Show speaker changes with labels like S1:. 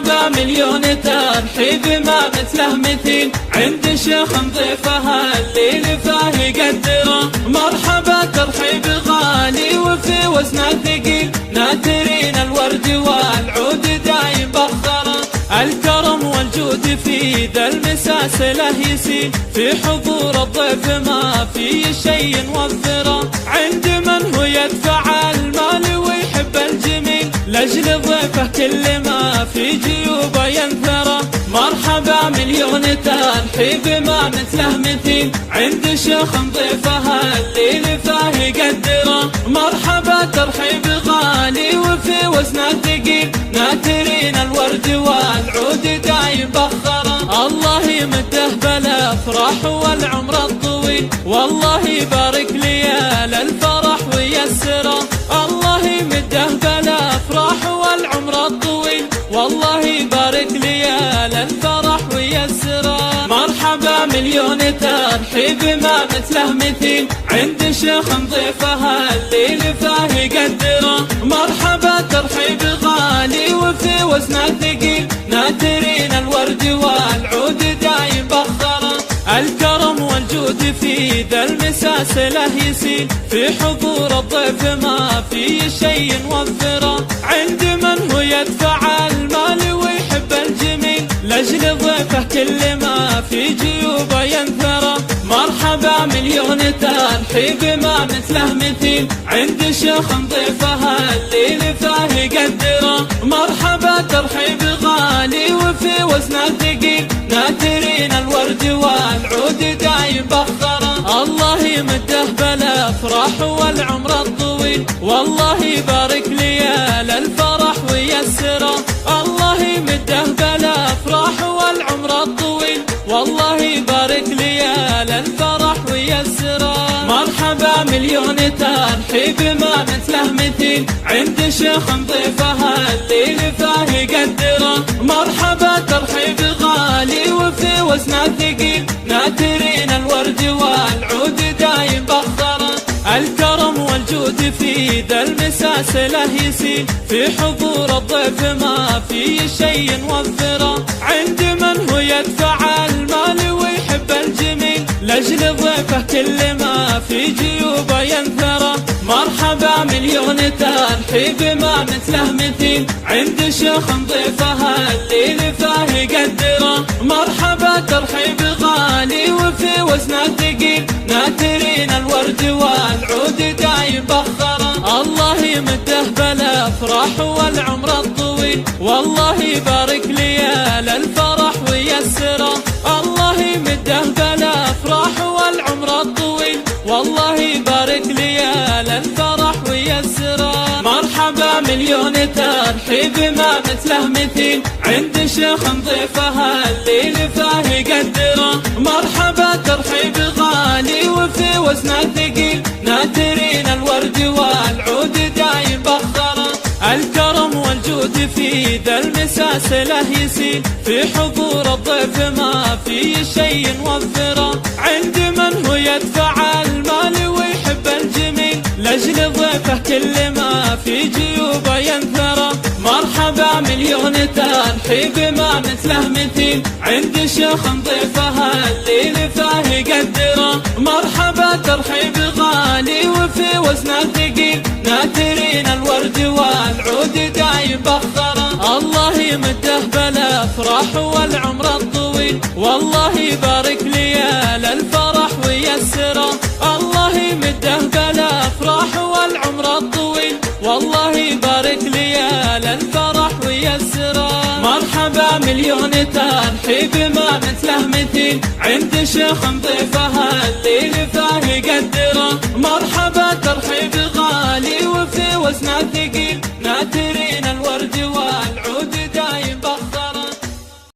S1: مرحبا مليون ترحيب ما مثله مثيل عند شيخ ضيفها اللي لفاه يقدره. مرحبا ترحيب غالي وفي وزنه ثقيل ناثرين الورد والعود دايم بخره. الكرم والجود في ذا المساسله يسيل في حضور الضيف ما في شيء نوفره. عند من هو يدفع المال ويحب الجميل لاجل ضيفه كل ما في جيوبه ينثره. مرحبا مليون ترحيب ما مثله مثيل عند شيخ ضيفها اللي لفاه يقدره. مرحبا ترحيب غالي وفي وزنه ثقيل ناثرين الورد والعود دايم بخره. الله يمده بالافراح والعمر الطويل والله يبارك ليال الفرح ويسره. الله يمده بالافراح والعمر الطويل والله يبارك ليال الفرح ويسره. مرحبا مليون ترحيب ما مثله مثيل عند شيخ ضيفها اللي لفاه يقدره. مرحبا ترحيب غالي وفي وزنه ثقيل ناثرين الورد والعود دايم بخره. الكرم والجود في ذا المساسله يسيل في حضور الضيف ما في شيء نوفره. عند من هو يدفع المال ويحب الجميل لاجل ضيفه كل ما في جيوبه ينثره. مرحبا مليون ترحيب ما مثله مثيل عند شيخ ضيفها اللي لفاه يقدره. مرحبا ترحيب غالي وفي وزنه ثقيل ناثرين الورد والعود دايم بخره. الله يمده بالافراح والعمر الطويل والله يبارك ليال الفرح ويسره. الله يمده بالافراح والعمر الطويل والله يبارك ليال الفرح ويسره. مرحبا مليون ترحيب ما مثله مثيل عند شيخ ضيفها اللي لفاه يقدره. مرحبا ترحيب غالي وفي وزنه ثقيل ناثرين الورد والعود دايم بخره. الكرم والجود في ذا المساسله يسيل في حضور الضيف ما في شيء نوفره. عند من هو يدفع المال ويحب الجميل لاجل ضيفه كل ما في جيوبه ينثره. مرحبا مليون ترحيب ما مثله مثيل عند شيخ ضيفها اللي لفاه يقدره. مرحبا ترحيب غالي وفي وزنه ثقيل ناثرين الورد والعود دايم بخره. الله يمده بالافراح والعمر الطويل والله يبارك ليال الفرح ويسره. الله يمده بالافراح والعمر الطويل والله يبارك ليال الفرح ويسره. مرحبا مليون ترحيب ما مثله مثيل عند شيخ ضيفها اللي لفاه يقدره. مرحبا ترحيب غالي وفي وزنه ثقيل ناثرين الورد والعود دايم بخره. الكرم والجود في ذا المساسله يسيل في حضور الضيف ما في شيء نوفره. عند من هو يدفع المال ويحب الجميل لاجل ضيفه كل ما في جيوبه ينثره. مرحبا مليون ترحيب ما مثله مثيل عند شيخ ضيفها اللي لفاه يقدره. مرحبا ترحيب غالي وفي وزنه ثقيل ناثرين الورد والعود دايم بخره. الله يمده بالافراح والعمر الطويل والله يبارك ليال الفرح ويسره. الله يمده بالافراح والعمر الطويل والله يبارك ليال الفرح ويسره. مرحبا مليون ترحيب ما مثله مثيل عند شيخ ضيفها اللي لفاه يقدره. مرحبا ترحيب غالي وفي وزنه ثقيل ناثرين